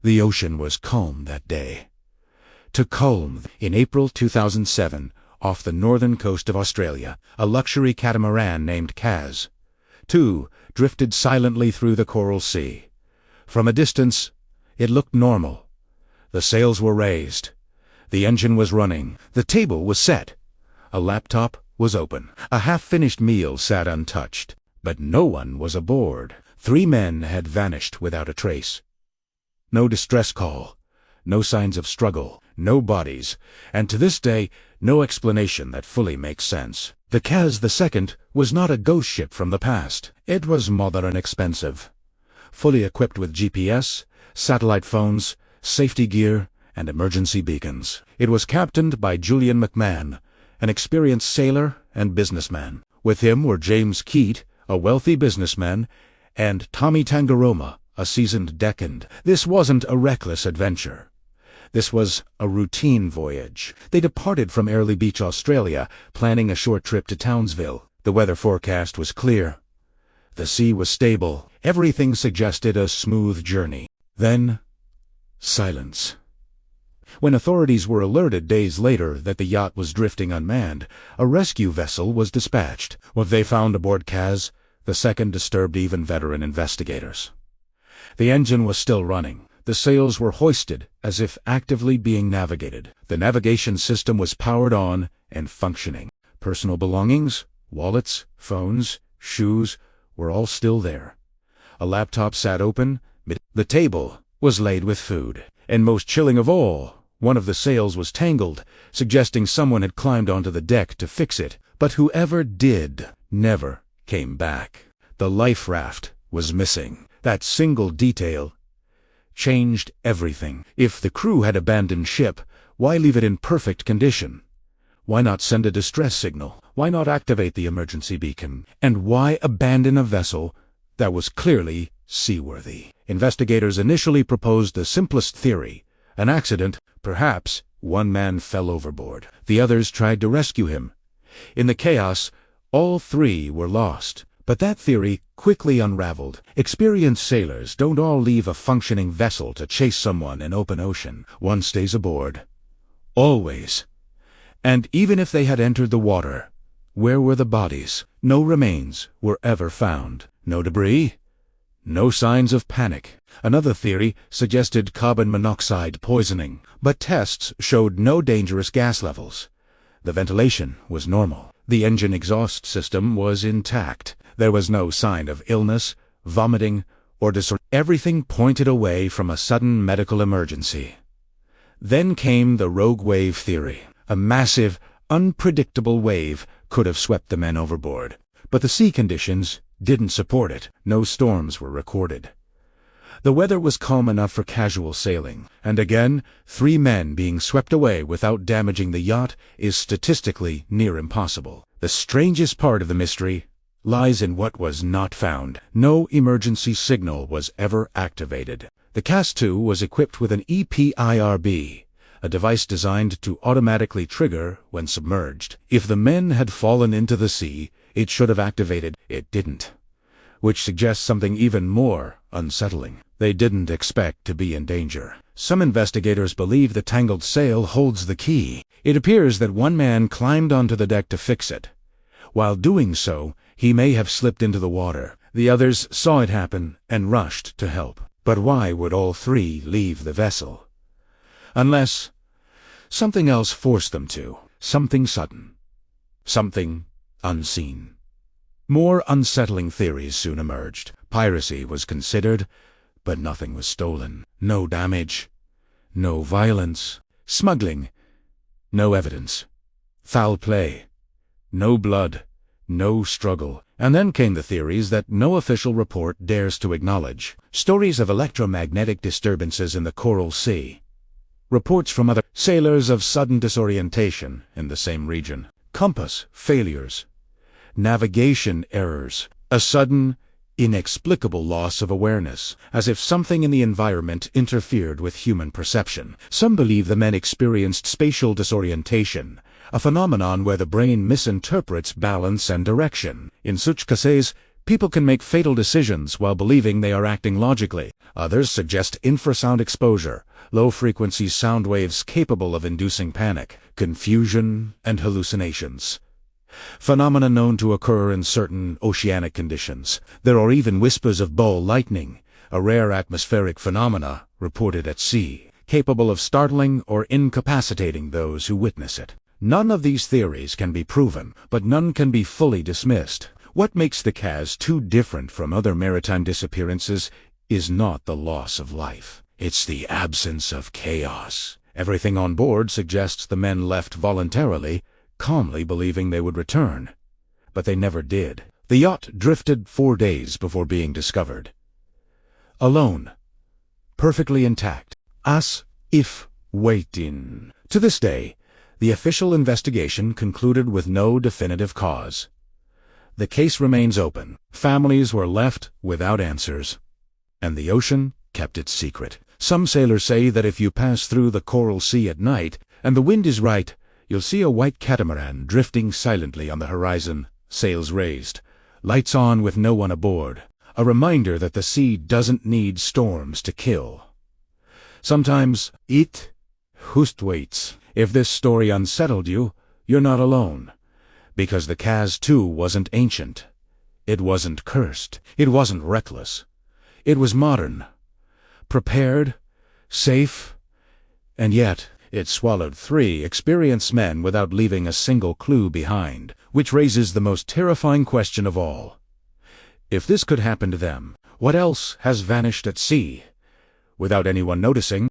The ocean was calm that day. To calm, in April 2007, off the northern coast of Australia, a luxury catamaran named Kaz II drifted silently through the Coral Sea. From a distance, it looked normal. The sails were raised. The engine was running. The table was set. A laptop was open. A half-finished meal sat untouched. But no one was aboard. 3 men had vanished without a trace. No distress call. No signs of struggle. No bodies. And to this day, no explanation that fully makes sense. The Kaz II was not a ghost ship from the past. It was modern and expensive. Fully equipped with GPS, satellite phones, safety gear, and emergency beacons. It was captained by Julian McMahon, an experienced sailor and businessman. With him were James Keat, a wealthy businessman, and Tommy Tangaroma, a seasoned deckhand. This wasn't a reckless adventure. This was a routine voyage. They departed from Airlie Beach, Australia, planning a short trip to Townsville. The weather forecast was clear. The sea was stable. Everything suggested a smooth journey. Then, silence. When authorities were alerted days later that the yacht was drifting unmanned, a rescue vessel was dispatched. What they found aboard Kaz II disturbed even veteran investigators. The engine was still running. The sails were hoisted as if actively being navigated. The navigation system was powered on and functioning. Personal belongings, wallets, phones, shoes were all still there. A laptop sat open. The table was laid with food. And most chilling of all, one of the sails was tangled, suggesting someone had climbed onto the deck to fix it. But whoever did never came back. The life raft was missing. That single detail changed everything. If the crew had abandoned ship, why leave it in perfect condition? Why not send a distress signal? Why not activate the emergency beacon? And why abandon a vessel that was clearly seaworthy? Investigators initially proposed the simplest theory: an accident. Perhaps one man fell overboard. The others tried to rescue him. In the chaos, all 3 were lost. But that theory quickly unraveled. Experienced sailors don't all leave a functioning vessel to chase someone in open ocean. One stays aboard. Always. And even if they had entered the water, where were the bodies? No remains were ever found. No debris. No signs of panic. Another theory suggested carbon monoxide poisoning, but tests showed no dangerous gas levels. The ventilation was normal. The engine exhaust system was intact. There was no sign of illness, vomiting, or disorder. Everything pointed away from a sudden medical emergency. Then came the rogue wave theory. A massive, unpredictable wave could have swept the men overboard. But the sea conditions didn't support it. No storms were recorded. The weather was calm enough for casual sailing. And again, 3 men being swept away without damaging the yacht is statistically near impossible. The strangest part of the mystery lies in what was not found. No emergency signal was ever activated. The Kaz II was equipped with an EPIRB, a device designed to automatically trigger when submerged. If the men had fallen into the sea, it should have activated. It didn't, which suggests something even more unsettling. They didn't expect to be in danger. Some investigators believe the tangled sail holds the key. It appears that one man climbed onto the deck to fix it. While doing so, he may have slipped into the water. The others saw it happen and rushed to help. But why would all 3 leave the vessel? Unless something else forced them to. Something sudden. Something unseen. More unsettling theories soon emerged. Piracy was considered, but nothing was stolen. No damage. No violence. Smuggling. No evidence. Foul play. No blood. No struggle. And then came the theories that no official report dares to acknowledge. Stories of electromagnetic disturbances in the Coral Sea. Reports from other sailors of sudden disorientation in the same region. Compass failures. Navigation errors. A sudden, inexplicable loss of awareness, as if something in the environment interfered with human perception. Some believe the men experienced spatial disorientation, a phenomenon where the brain misinterprets balance and direction. In such cases, People can make fatal decisions while believing they are acting logically. Others suggest infrasound exposure, low-frequency sound waves capable of inducing panic, confusion, and hallucinations. Phenomena known to occur in certain oceanic conditions. There are even whispers of ball lightning, a rare atmospheric phenomena reported at sea, capable of startling or incapacitating those who witness it. None of these theories can be proven, but none can be fully dismissed. What makes the Kaz II different from other maritime disappearances is not the loss of life. It's the absence of chaos. Everything on board suggests the men left voluntarily, calmly believing they would return. But they never did. The yacht drifted 4 days before being discovered. Alone. Perfectly intact. As if waiting. To this day, the official investigation concluded with no definitive cause. The case remains open. Families were left without answers. And the ocean kept its secret. Some sailors say that if you pass through the Coral Sea at night, and the wind is right, you'll see a white catamaran drifting silently on the horizon, sails raised, lights on with no one aboard, a reminder that the sea doesn't need storms to kill. Sometimes it just waits. If this story unsettled you, you're not alone. Because the Kaz II wasn't ancient. It wasn't cursed. It wasn't reckless. It was modern, prepared, safe, and yet it swallowed 3 experienced men without leaving a single clue behind, which raises the most terrifying question of all. If this could happen to them, what else has vanished at sea, without anyone noticing?